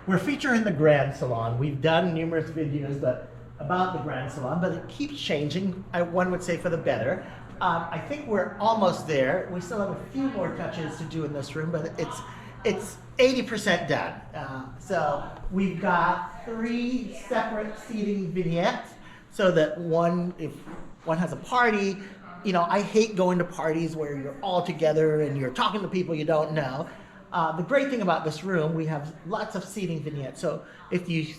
We're featuring the Grand Salon. We've done numerous videos about the Grand Salon, but it keeps changing, one would say for the better. I think we're almost there. We still have a few more touches to do in this room, but it's 80% done. So we've got 3 separate seating vignettes so that if one has a party, I hate going to parties where you're all together and you're talking to people you don't know. The great thing about this room, we have lots of seating vignettes. So if you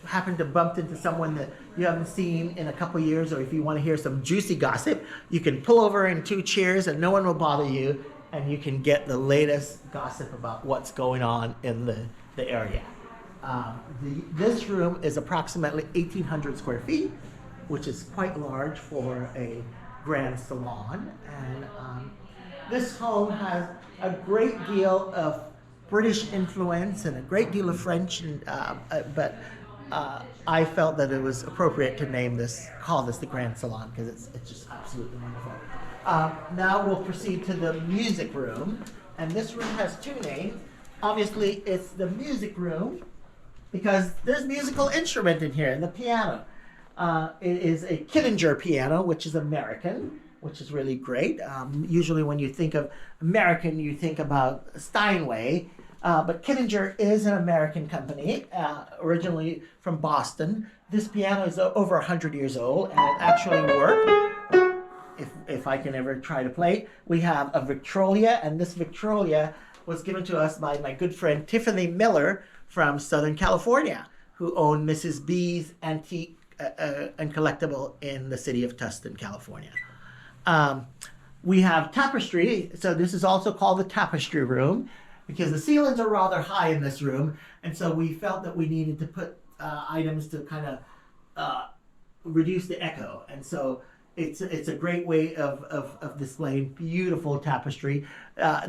happen to bump into someone that you haven't seen in a couple years, or if you want to hear some juicy gossip, you can pull over in 2 chairs and no one will bother you, and you can get the latest gossip about what's going on in the area. This room is approximately 1,800 square feet, which is quite large for a grand salon. And this home has a great deal of British influence and a great deal of French, but I felt that it was appropriate to call this the Grand Salon, because it's just absolutely wonderful. Now we'll proceed to the music room, and this room has 2 names. Obviously, it's the music room because there's musical instrument in here, the piano. It is a Kittinger piano, which is American, which is really great. Usually when you think of American, you think about Steinway, but Kittinger is an American company, originally from Boston. This piano is over 100 years old, and it actually works. If I can ever try to play it. We have a Victrola, and this Victrola was given to us by my good friend Tiffany Miller from Southern California, who owned Mrs. B's Antique and Collectible in the city of Tustin, California. We have tapestry, so this is also called the tapestry room, because the ceilings are rather high in this room, and so we felt that we needed to put items to kind of reduce the echo, and so it's a great way of displaying beautiful tapestry.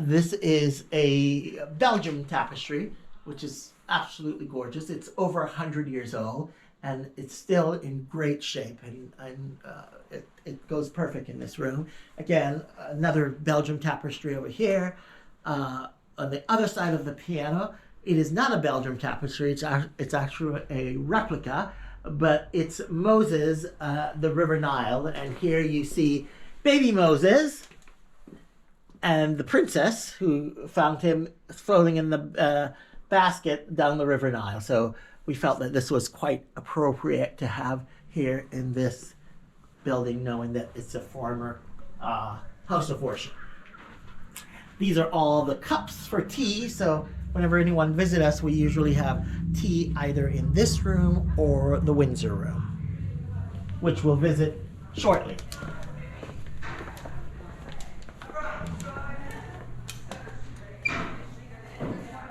This is a Belgian tapestry, which is absolutely gorgeous. It's over 100 years old, and it's still in great shape, and it goes perfect in this room. Again, another Belgian tapestry over here. On the other side of the piano, it is not a Belgian tapestry. It's actually a replica, but it's Moses, the River Nile, and here you see baby Moses and the princess who found him floating in the basket down the River Nile. So we felt that this was quite appropriate to have here in this building, knowing that it's a former house of worship. These are all the cups for tea, so whenever anyone visits us, we usually have tea either in this room or the Windsor room, which we'll visit shortly.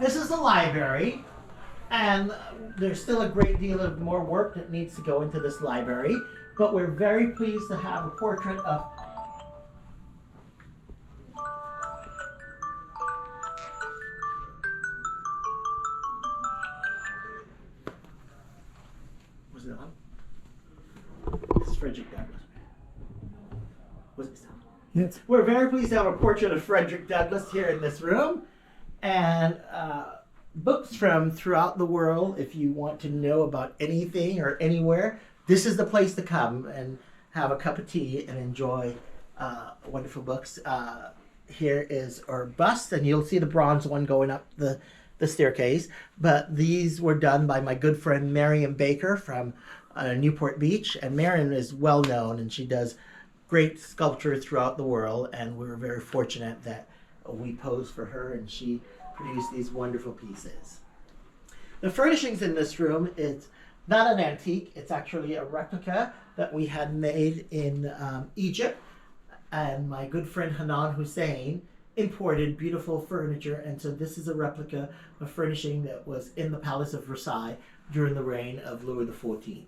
This is the library, and there's still a great deal of more work that needs to go into this library, but we're very pleased to have a portrait of Frederick Douglass. Was it sound? Yes. We're very pleased to have a portrait of Frederick Douglass here in this room, and books from throughout the world. If you want to know about anything or anywhere, this is the place to come and have a cup of tea and enjoy wonderful books. Here is our bust, and you'll see the bronze one going up the staircase. But these were done by my good friend Marion Baker from Newport Beach, and Marion is well known, and she does great sculpture throughout the world, and we were very fortunate that we posed for her and she produced these wonderful pieces. The furnishings in this room is not an antique, it's actually a replica that we had made in Egypt, and my good friend Hanan Hussein imported beautiful furniture, and so this is a replica of furnishing that was in the Palace of Versailles during the reign of Louis XIV.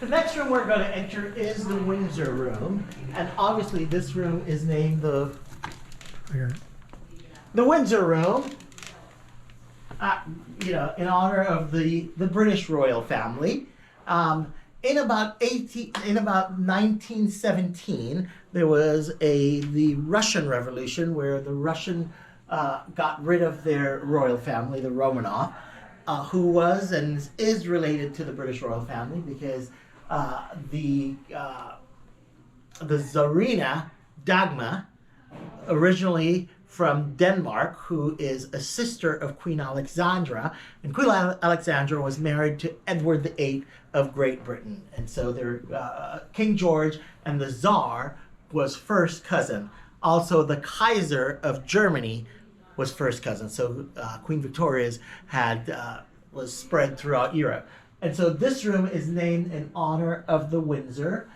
The next room we're going to enter is the Windsor room, and obviously this room is named the Windsor room, in honor of the British royal family. in about 1917, there was the Russian Revolution, where the Russian got rid of their royal family, the Romanov, who was and is related to the British royal family, because the Tsarina Dagmar, originally from Denmark, who is a sister of Queen Alexandra, and Queen Alexandra was married to Edward VIII of Great Britain, and so King George and the Tsar was first cousin. Also, the Kaiser of Germany was first cousin. So Queen Victoria's was spread throughout Europe, and so this room is named in honor of the Windsor.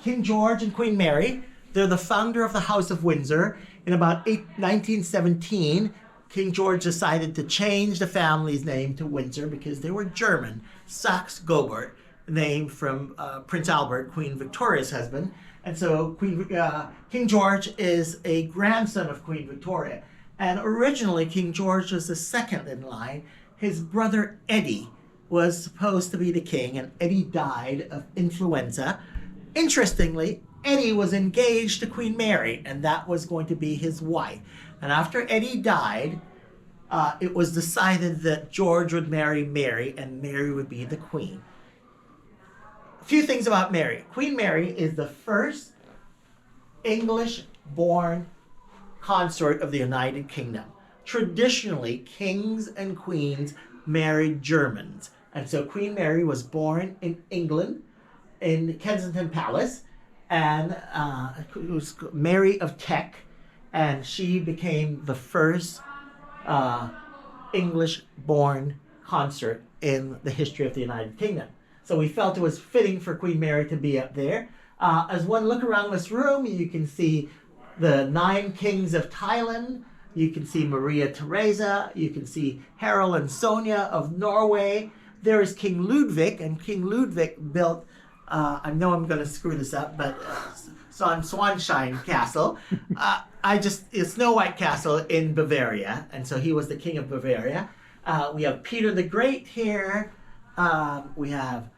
King George and Queen Mary, they're the founder of the House of Windsor. In about 1917, King George decided to change the family's name to Windsor because they were German, Saxe-Gobert, named from Prince Albert, Queen Victoria's husband. And so King George is a grandson of Queen Victoria. And originally, King George was the second in line. His brother Eddie was supposed to be the king, and Eddie died of influenza. Interestingly, Eddie was engaged to Queen Mary, and that was going to be his wife. And after Eddie died, it was decided that George would marry Mary, and Mary would be the queen. A few things about Mary. Queen Mary is the first English-born consort of the United Kingdom. Traditionally, kings and queens married Germans. And so Queen Mary was born in England, in Kensington Palace, and it was Mary of Teck, and she became the first English-born consort in the history of the United Kingdom. So we felt it was fitting for Queen Mary to be up there. As one look around this room, you can see the 9 kings of Thailand. You can see Maria Theresa. You can see Harald and Sonia of Norway. There is King Ludwig, and King Ludwig built, I know I'm going to screw this up, but Swanstein Castle. Snow White Castle in Bavaria, and so he was the king of Bavaria. We have Peter the Great here. We have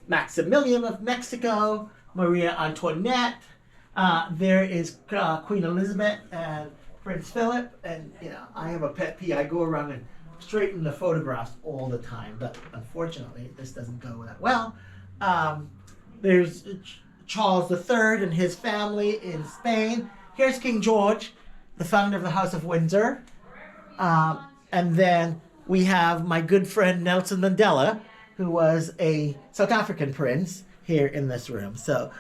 Maximilian of Mexico, Maria Antoinette. There is Queen Elizabeth and Prince Philip, and I have a pet peeve. I go around and straighten the photographs all the time, but unfortunately this doesn't go that well. There's Charles III and his family in Spain. Here's King George, the founder of the House of Windsor. And then we have my good friend Nelson Mandela, who was a South African prince, here in this room. So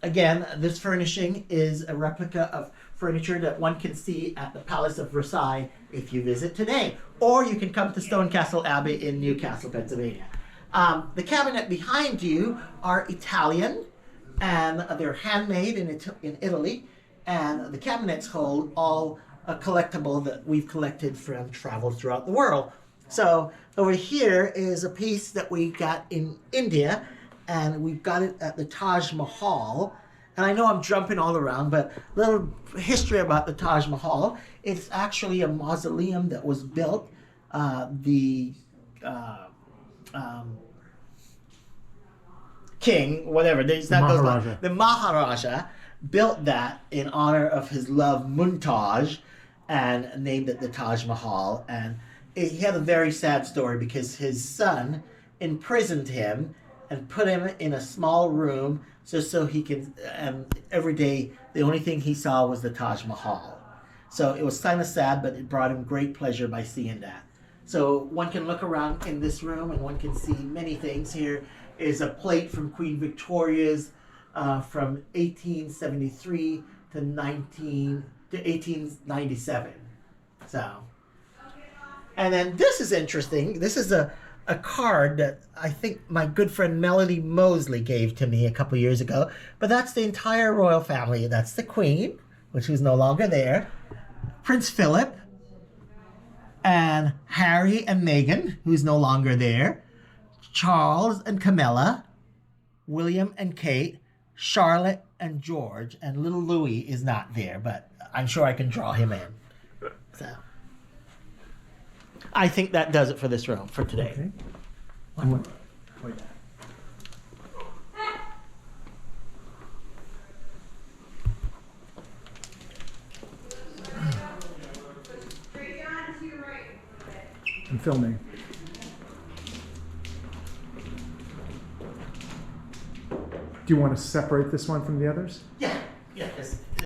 again, this furnishing is a replica of furniture that one can see at the Palace of Versailles if you visit today. Or you can come to Stonecastle Abbey in Newcastle, Pennsylvania. The cabinet behind you are Italian, and they're handmade in Italy. And the cabinets hold all a collectible that we've collected from travels throughout the world. So over here is a piece that we got in India, and we've got it at the Taj Mahal. And I know I'm jumping all around, but a little history about the Taj Mahal. It's actually a mausoleum that was built. King, whatever, the Maharaja built that in honor of his love Mumtaz, and named it the Taj Mahal. And he had a very sad story because his son imprisoned him and put him in a small room just so he can, and every day the only thing he saw was the Taj Mahal. So it was kind of sad, but it brought him great pleasure by seeing that. So one can look around in this room and one can see many things. Here is a plate from Queen Victoria's from 1873 to 1897. So, and then this is interesting. This is a card that I think my good friend Melody Mosley gave to me a couple years ago. But that's the entire royal family. That's the Queen, which is no longer there, Prince Philip, and Harry and Meghan, who's no longer there, Charles and Camilla, William and Kate, Charlotte and George, and little Louis is not there, but I'm sure I can draw him in. So I think that does it for this room for today. Okay. One more. Wait. I'm filming. Do you want to separate this one from the others? Yeah.